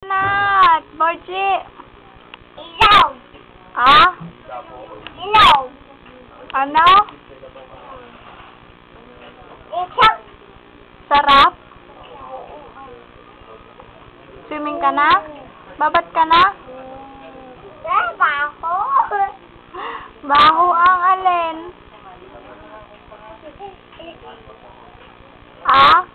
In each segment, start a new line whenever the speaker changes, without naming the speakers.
Nat, Borji.
Ilaw.
Ah?
Ilaw.
Ano?
Isak.
Sarap? Swimming ka na? Babat ka na?
Diba ako?
Baho ang alin? Ah?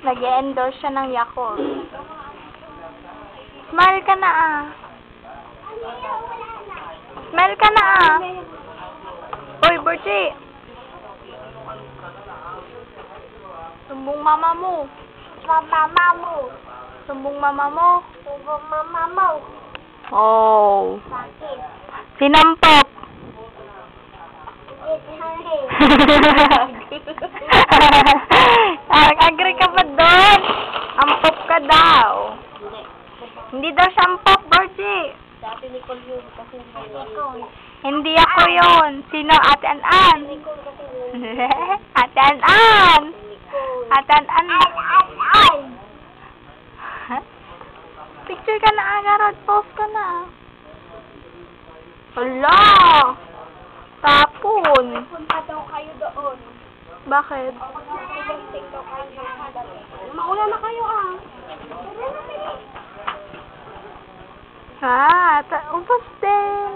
Nag-e-endorse siya ng Yakult. Smile ka na ah. Smile ka na ah. Hoy, Borji. Sumbong mama mo.
Mama mo.
Sumbong mama mo.
Subo mama mo.
Oh.
Bakit?
Sinampok. Agree ka pa doon? Ampok ka daw. Hindi daw siya ampok, Borji.
Dati Nicole yun kasi Nicole.
Hindi ako yun. Sino? Ate An-An.
Nicole kasi
Ate An-An.
Nicole.
Ate An-An.
Ay.
Picture ka na, Agarod. Post ka na. Hala. Tapon.
Punta daw kayo doon.
Bakit?
Mag-testing daw kayo ng dati. Mauna na kayo ah.
Ha? Ubos din.